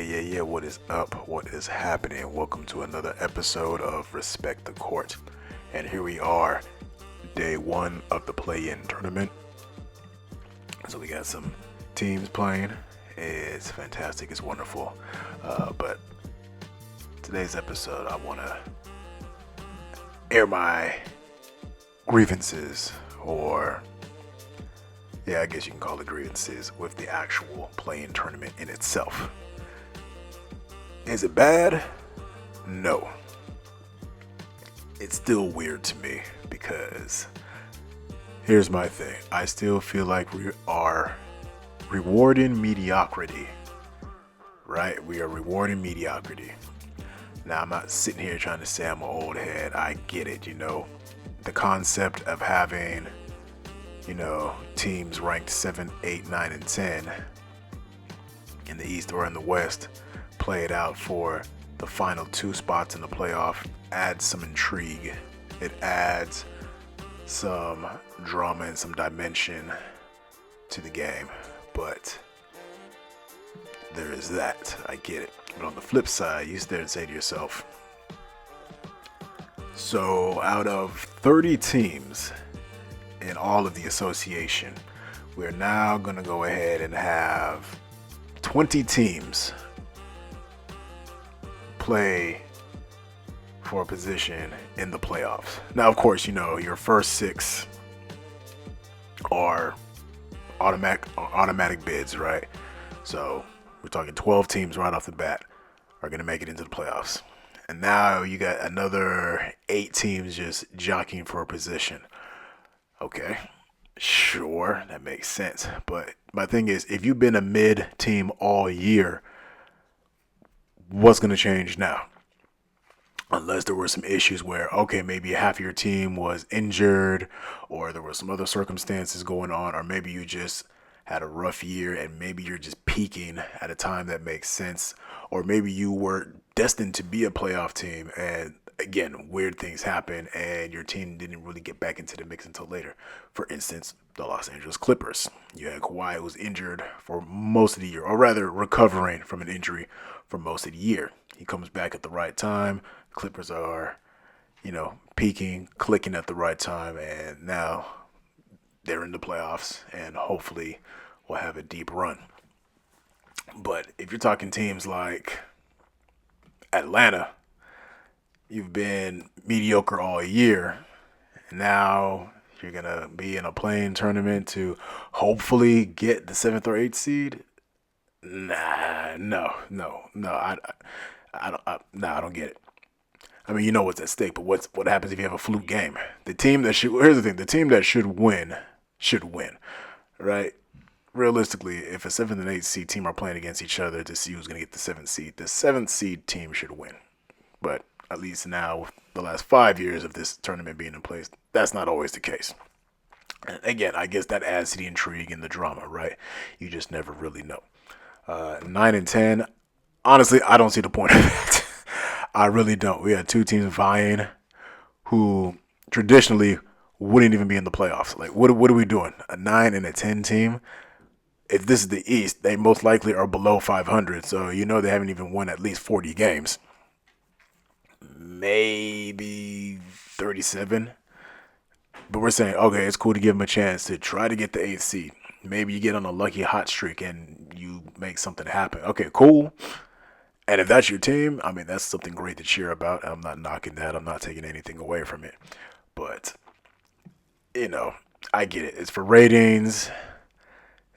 Yeah. What is up? What is happening? Welcome to another episode of Respect the Court. And here we are, day one of the play-in tournament. So we got some teams playing. It's fantastic. It's wonderful. But today's episode, I want to air my grievances, or yeah, I guess you can call it grievances, with the actual play-in tournament in itself. Is it bad? No. It's still weird to me because here's my thing. I still feel like we are rewarding mediocrity, right? We are rewarding mediocrity. Now, I'm not sitting here trying to say I'm an old head. I get it, the concept of having, teams ranked 7, 8, 9, and 10 in the East or in the West play it out for the final two spots in the playoff adds some intrigue. It adds some drama and some dimension to the game. But there is that. I get it. But on the flip side, you sit there and say to yourself, so out of 30 teams in all of the association, we're now going to go ahead and have 20 teams play for a position in the playoffs. Now, of course, your first six are automatic bids, right? So we're talking 12 teams right off the bat are going to make it into the playoffs. And now you got another 8 teams just jockeying for a position. Okay, sure, that makes sense. But my thing is, if you've been a mid team all year, what's going to change now? Unless there were some issues where, okay, maybe half of your team was injured, or there were some other circumstances going on, or maybe you just had a rough year and maybe you're just peaking at a time that makes sense, or maybe you were destined to be a playoff team and again, weird things happen and your team didn't really get back into the mix until later. For instance, the Los Angeles Clippers. You had Kawhi, who was injured for most of the year, or rather recovering from an injury for most of the year. He comes back at the right time. Clippers are, peaking, clicking at the right time, and now they're in the playoffs and hopefully will have a deep run. But if you're talking teams like Atlanta, you've been mediocre all year, and now you're going to be in a play-in tournament to hopefully get the 7th or 8th seed. No, I don't get it. I mean, you know what's at stake, but what happens if you have a fluke game? The team that should win, right? Realistically, if a 7th and 8th seed team are playing against each other to see who's going to get the 7th seed, the 7th seed team should win. But at least now, with the last 5 years of this tournament being in place, that's not always the case. And again, I guess that adds to the intrigue and the drama, right? You just never really know. 9 and 10, honestly, I don't see the point of that. I really don't. We had 2 teams vying who traditionally wouldn't even be in the playoffs. Like, what are we doing? A 9 and a 10 team? If this is the East, they most likely are below 500. So, they haven't even won at least 40 games. Maybe 37. But we're saying, okay, it's cool to give them a chance to try to get the 8th seed. Maybe you get on a lucky hot streak and you make something happen. Okay, cool. And if that's your team, I mean, that's something great to cheer about. I'm not knocking that. I'm not taking anything away from it. But, I get it. It's for ratings.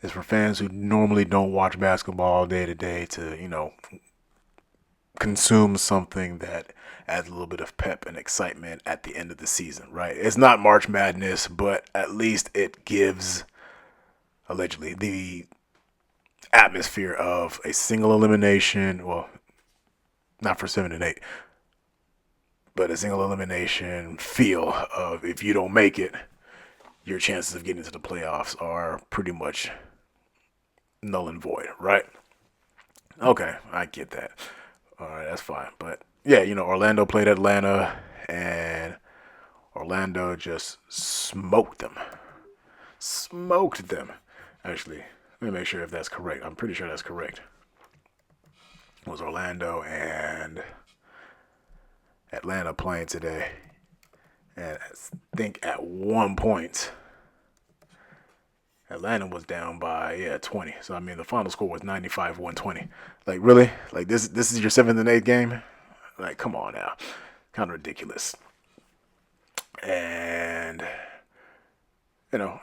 It's for fans who normally don't watch basketball day to day to, consume something that adds a little bit of pep and excitement at the end of the season, right? It's not March Madness, but at least it gives, allegedly, the atmosphere of a single elimination. Well, not for 7 and 8, but a single elimination feel of if you don't make it, your chances of getting into the playoffs are pretty much null and void, right? Okay, I get that. All right, that's fine. But yeah, Orlando played Atlanta, and Orlando just smoked them. Actually, let me make sure if that's correct. I'm pretty sure that's correct. was Orlando and Atlanta playing today. And I think at one point, Atlanta was down by 20. So I mean the final score was 95-120. Like really? Like this is your seventh and eighth game? Like come on now. Kind of ridiculous. And you know,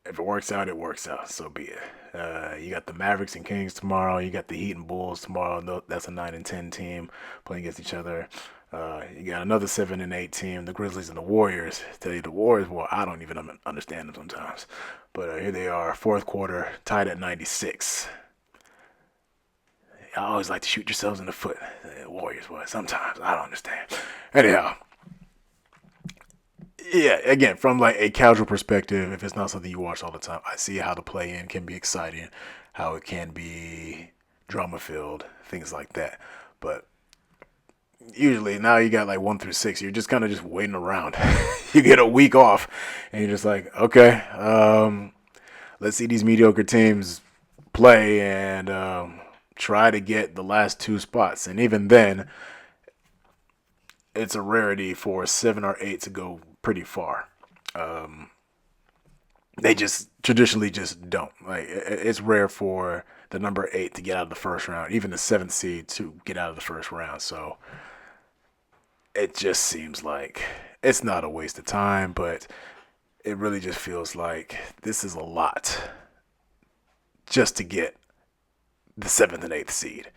if it works out, it works out. So be it. You got the Mavericks and Kings tomorrow. You got the Heat and Bulls tomorrow. That's a 9 and 10 team playing against each other. You got another 7 and 8 team, the Grizzlies and the Warriors. Tell you the Warriors, well, I don't even understand them sometimes. But here they are, fourth quarter, tied at 96. I always like to shoot yourselves in the foot. Warriors, well, sometimes I don't understand. Anyhow, yeah, again, from like a casual perspective, if it's not something you watch all the time, I see how the play in can be exciting, how it can be drama filled, things like that. But usually now you got like 1 through 6, you're just kind of just waiting around. You get a week off, and you're just like, okay, let's see these mediocre teams play and try to get the last two spots. And even then, it's a rarity for 7 or 8 to go pretty far. They just traditionally just don't. Like it's rare for the number 8 to get out of the first round, even the seventh seed to get out of the first round. So it just seems like it's not a waste of time, but it really just feels like this is a lot just to get the seventh and eighth seed.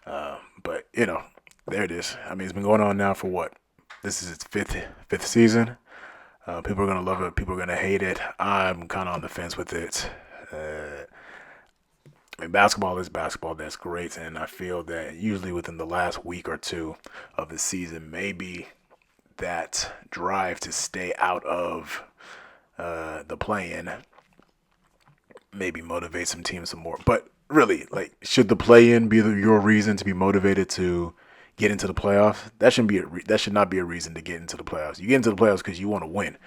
But there it is. I mean, it's been going on now for what? This is its fifth season. People are gonna love it. People are gonna hate it. I'm kind of on the fence with it. I mean, basketball is basketball. That's great, and I feel that usually within the last week or two of the season, maybe that drive to stay out of the play-in maybe motivate some teams some more. But really, like, should the play-in be your reason to be motivated to get into the playoffs? That should not be a reason to get into the playoffs. You get into the playoffs because you want to win.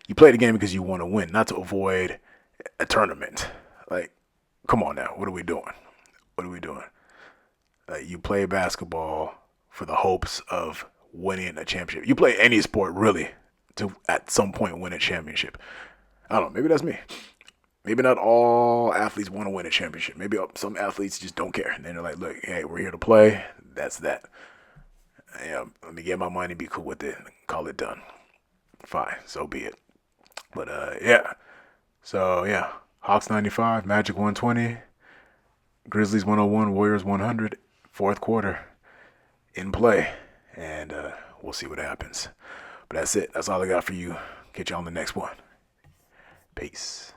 You play the game because you want to win, not to avoid a tournament. Like, come on now, what are we doing? What are we doing? You play basketball for the hopes of winning a championship. You play any sport really to at some point win a championship. I don't know. Maybe that's me. Maybe not all athletes want to win a championship. Maybe some athletes just don't care. And they're like, look, hey, we're here to play. That's that. Let me get my money, be cool with it, call it done. Fine, so be it. But yeah. So yeah, Hawks 95, Magic 120, Grizzlies 101, Warriors 100. Fourth quarter in play, and we'll see what happens. But that's it. That's all I got for you. Catch you on the next one. Peace.